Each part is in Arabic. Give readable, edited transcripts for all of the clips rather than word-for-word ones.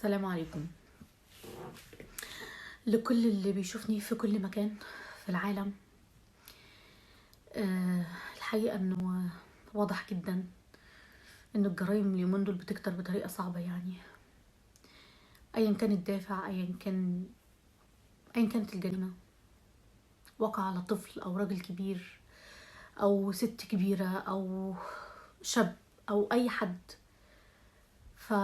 السلام عليكم لكل اللي بيشوفني في كل مكان في العالم. الحقيقة انه واضح جدا ان الجرائم اليومين دول بتكتر بطريقة صعبة، يعني ايا كان الدافع، ايا كانت الجريمة، وقع على طفل او راجل كبير او ست كبيرة او شاب او اي حد. ف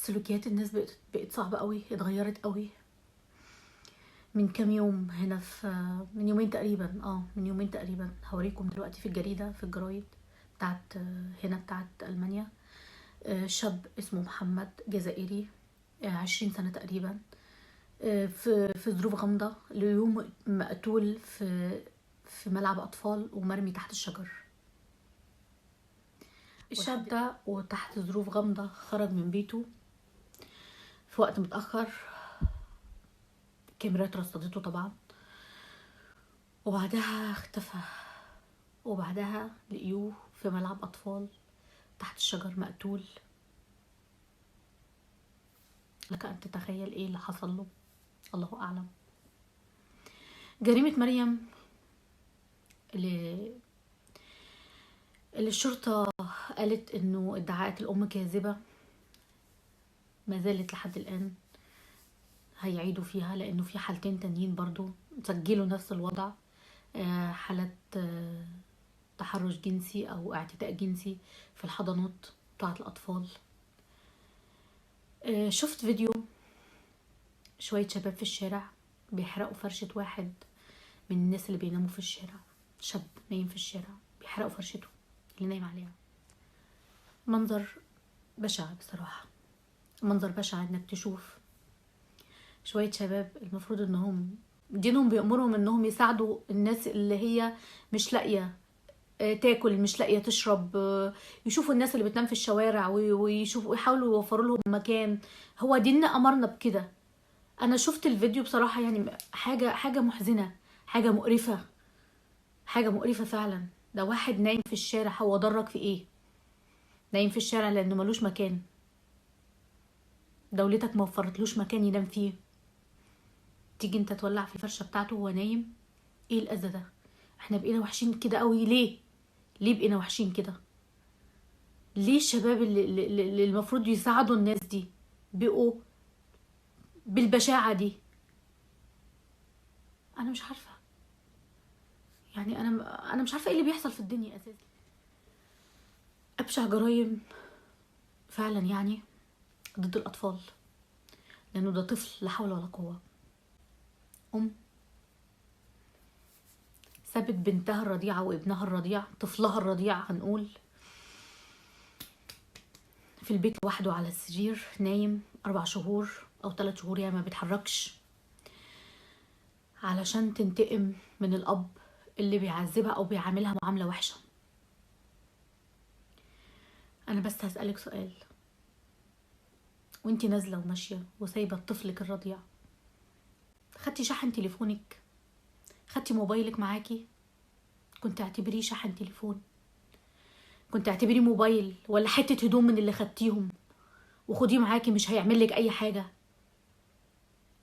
سلوكيات الناس بقت صعبة قوي، اتغيرت قوي من كام يوم هنا من يومين تقريبا هوريكم دلوقتي في الجريدة، في الجرايد بتاعت هنا بتاعت ألمانيا. شاب اسمه محمد، جزائري، 20 سنة تقريبا، في ظروف غامضة ليوم مقتول في ملعب أطفال ومرمي تحت الشجر. الشاب ده وتحت ظروف غامضة خرج من بيته في وقت متأخر، كاميرات رصدته طبعا، وبعدها اختفى، وبعدها لقيوه في ملعب أطفال تحت الشجر مقتول. لك أن تتخيل إيه اللي حصل له، الله أعلم. جريمة مريم اللي الشرطة قالت إنه ادعاءات الأم كاذبة، ما زالت لحد الآن هيعيدوا فيها، لأنه في حالتين تانيين برضو سجلوا نفس الوضع، حالات تحرش جنسي أو اعتداء جنسي في الحضانات بتاعت الأطفال. شفت فيديو شوية شباب في الشارع بيحرقوا فرشة واحد من الناس اللي بيناموا في الشارع، شاب نايم في الشارع بيحرقوا فرشته اللي نايم عليها. منظر بشع بصراحة، منظر بشع انك تشوف شوية شباب المفروض انهم دينهم بيأمرهم انهم يساعدوا الناس اللي هي مش لاقية تاكل، مش لاقية تشرب، يشوفوا الناس اللي بتنام في الشوارع ويشوفوا يحاولوا يوفروا لهم مكان. هو ديننا أمرنا بكده. انا شفت الفيديو بصراحة، يعني حاجة محزنة، حاجة مقرفة فعلا. ده واحد نايم في الشارع، هو ضرك في ايه؟ نايم في الشارع لانه ملوش مكان، دولتك ما وفرتلوش مكان ينام فيه، تيجي انت تولع في الفرشة بتاعته وهو نايم؟ ايه الاذى ده؟ احنا بقينا وحشين كده قوي ليه بقينا وحشين كده؟ ليه الشباب اللي المفروض يساعدوا الناس دي بقوا بالبشاعة دي؟ انا مش عارفة، يعني انا مش عارفة ايه اللي بيحصل في الدنيا اساسا. ابشع جرايم فعلا يعني ضد الاطفال، لانه ده طفل لا حول ولا قوة. سابت بنتها الرضيعة وابنها الرضيع، طفلها الرضيع هنقول، في البيت لوحده على السرير نايم 4 شهور أو 3 شهور، يعني ما بيتحركش، علشان تنتقم من الأب اللي بيعذبها أو بيعاملها معاملة وحشة. أنا بس هسألك سؤال، وانتي نازلة وماشية وسايبة طفلك الرضيع، خدتي شحن تليفونك؟ خدتي موبايلك معاكي؟ كنت اعتبريه شحن تليفون، كنت اعتبريه موبايل ولا حتة هدوم من اللي خدتيهم وخديه معاكي، مش هيعملك أي حاجة.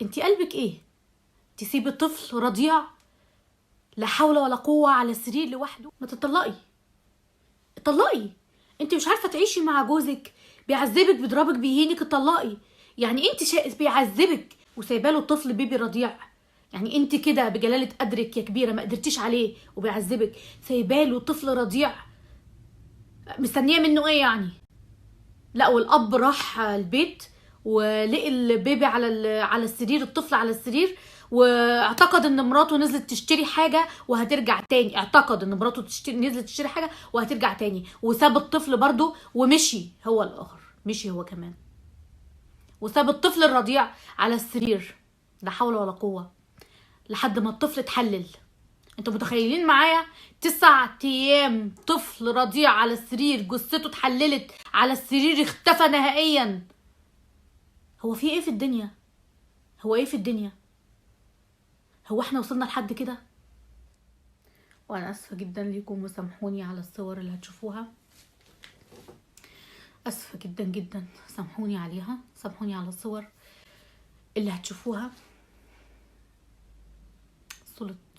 انتي قلبك ايه؟ تسيبي طفل رضيع لا حول ولا قوة على السرير لوحده؟ ما تطلقي، اتطلقي. انت مش عارفة تعيشي مع جوزك بيعذبك بيضربك بيهينك، اتطلقي. يعني انت بيعذبك وسايباله طفل بيبي رضيع؟ يعني انت كده بجلالة قدرك يا كبيرة ما قدرتيش عليه وبيعذبك، سايباله طفل رضيع مستنية منه ايه يعني؟ لا، والاب راح البيت ولقي البيبي على السرير، الطفل على السرير، واعتقد ان مراته نزلت تشتري حاجه وهترجع تاني، اعتقد ان مراته نزلت تشتري حاجه وهترجع تاني، وساب الطفل برضو ومشي هو الاخر، مشي هو كمان وساب الطفل الرضيع على السرير لا حول ولا قوه لحد ما الطفل اتحلل. انتوا متخيلين معايا 9 ايام طفل رضيع على السرير، جثته اتحللت على السرير، اختفى نهائيا؟ هو في ايه في الدنيا؟ هو ايه في الدنيا؟ هو احنا وصلنا لحد كده؟ وانا اسفه جدا ليكم وسامحوني على الصور اللي هتشوفوها. اسفه جدا جدا، سامحوني عليها، سامحوني على الصور اللي هتشوفوها.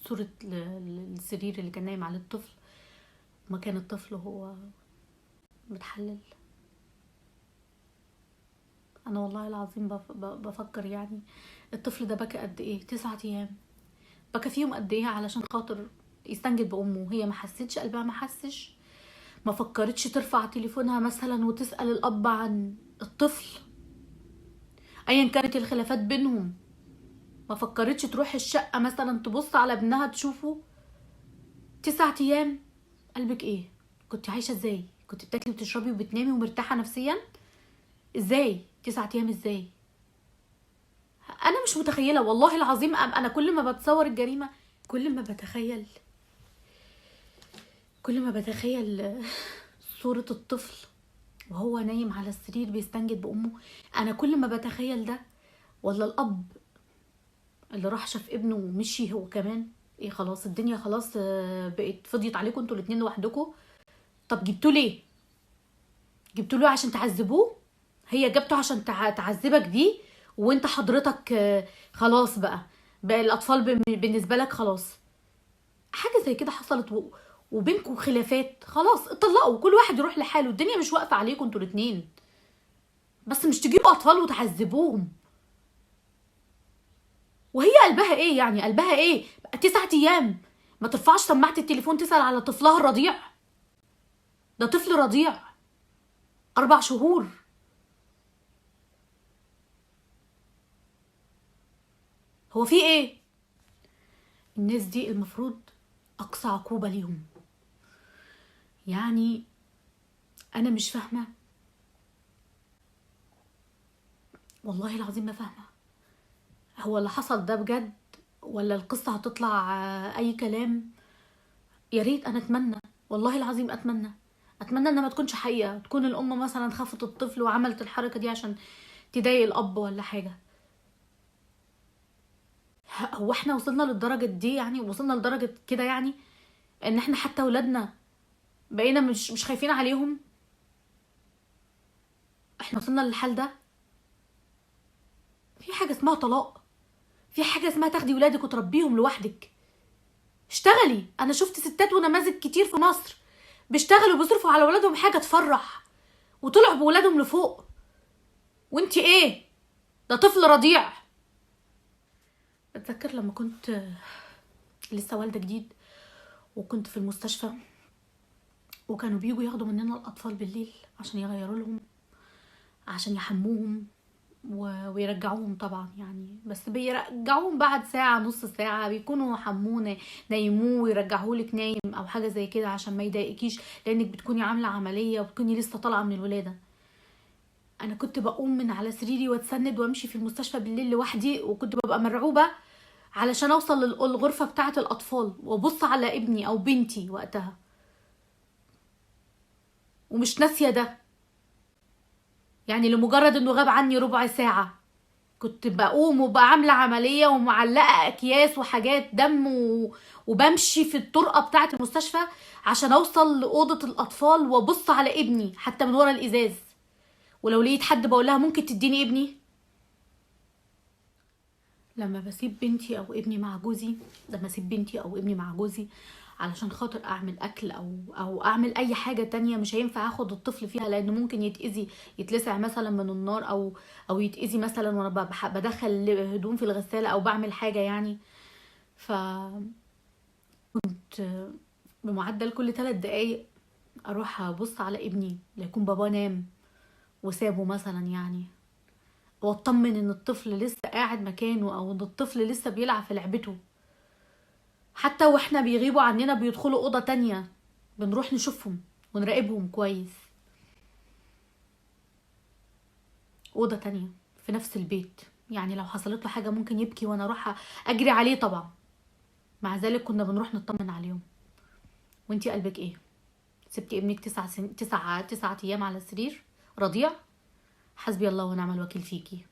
صورة السرير اللي كان نايم عليه الطفل، مكان الطفل وهو متحلل. انا والله العظيم بفكر يعني الطفل ده بكى قد ايه؟ 9 ايام بكى فيهم قد ايه علشان خاطر يستنجد بامه. هي ما حسيتش، قلبها ما حسش، ما فكرتش ترفع تليفونها مثلا وتسأل الاب عن الطفل ايا كانت الخلافات بينهم. ما فكرتش تروح الشقة مثلا تبص على ابنها تشوفه. 9 ايام. قلبك ايه؟ كنت عايشة ازاي؟ كنت بتاكلي وتشربي وبتنامي ومرتاحة نفسيا؟ ازاي 9 ايام؟ ازاي؟ انا مش متخيلة والله العظيم. انا كل ما بتصور الجريمة، كل ما بتخيل صورة الطفل وهو نايم على السرير بيستنجد بأمه، أنا كل ما بتخيل ده. ولا الأب اللي راح شاف ابنه ومشي هو كمان، ايه خلاص الدنيا خلاص بقت فضيت عليكم انتوا الاتنين لوحدكم. طب جبتوه ليه؟ جبتوه ليه عشان تعذبوه؟ هي جبته عشان تعذبك دي؟ وانت حضرتك خلاص بقى الأطفال بالنسبة لك خلاص. حاجة زي كده حصلت وبينكم خلافات، خلاص اتطلقوا، كل واحد يروح لحاله، الدنيا مش واقفة عليكم انتوا الاتنين. بس مش تجيبوا أطفال وتعذبوهم. وهي قلبها ايه يعني؟ قلبها ايه؟ 9 ايام ما ترفعش سماعة التليفون تسأل على طفلها الرضيع؟ ده طفل رضيع 4 شهور. هو في ايه؟ الناس دي المفروض اقصى عقوبة ليهم. يعني انا مش فاهمة، والله العظيم ما فاهمة. هو اللي حصل ده بجد ولا القصة هتطلع اي كلام؟ يا ريت، انا اتمنى والله العظيم اتمنى انها ما تكونش حقيقة، تكون الام مثلا خافت الطفل وعملت الحركة دي عشان تضايق الاب ولا حاجة. هو احنا وصلنا للدرجة دي يعني؟ وصلنا لدرجة كده يعني ان احنا حتى ولادنا بقينا مش خايفين عليهم؟ احنا وصلنا للحال ده؟ في حاجة اسمها طلاق، في حاجة اسمها تاخدي ولادك وتربيهم لوحدك. اشتغلي. انا شفت ستات ونماذج كتير في مصر بيشتغلوا بيصرفوا على ولادهم حاجة تفرح وطلعوا بولادهم لفوق، وانتي ايه؟ ده طفل رضيع. اتذكر لما كنت لسه والدة جديد وكنت في المستشفى، وكانوا بيجوا ياخدوا مننا الاطفال بالليل عشان يغيروا لهم، عشان يحموهم ويرجعوهم طبعا يعني. بس بيرجعوهم بعد ساعة نص ساعة، بيكونوا حمونا نايموه ويرجعهولك نايم او حاجة زي كده عشان ما يضايقكيش، لانك بتكوني عاملة عملية وبتكوني لسه طالعة من الولادة. انا كنت بقوم من على سريري واتسند وامشي في المستشفى بالليل لوحدي، وكنت ببقى مرعوبة علشان اوصل للغرفة بتاعة الاطفال وابص على ابني او بنتي وقتها، ومش ناسية ده. يعني لمجرد انه غاب عني ربع ساعة كنت بقوم وبقى عاملة عملية ومعلقة اكياس وحاجات دم وبمشي في الطرقة بتاعة المستشفى عشان اوصل لأوضة الاطفال وابص على ابني حتى من ورا الازاز. ولو لقيت حد بقولها ممكن تديني ابني. لما بسيب بنتي او ابني مع جوزي، علشان خاطر اعمل اكل او اعمل اي حاجة تانية، مش هينفع اخد الطفل فيها لانه ممكن يتأذي، يتلسع مثلا من النار او يتأذي مثلا وانا بدخل هدوم في الغسالة او بعمل حاجة يعني. ف كنت بمعدل كل 3 دقايق اروح ابص على ابني ليكون بابا نام وسابه مثلا يعني، واطمن ان الطفل لسه قاعد مكانه او ان الطفل لسه بيلعب في لعبته. حتى واحنا بيغيبوا عننا بيدخلوا اوضة تانية بنروح نشوفهم ونراقبهم كويس. اوضة تانية في نفس البيت، يعني لو حصلت له حاجة ممكن يبكي وانا اروح اجري عليه طبعا. مع ذلك كنا بنروح نطمن عليهم. وانتي قلبك ايه؟ سبتي ابنك 9 ايام على السرير رضيع؟ حسبي الله ونعم الوكيل فيكي.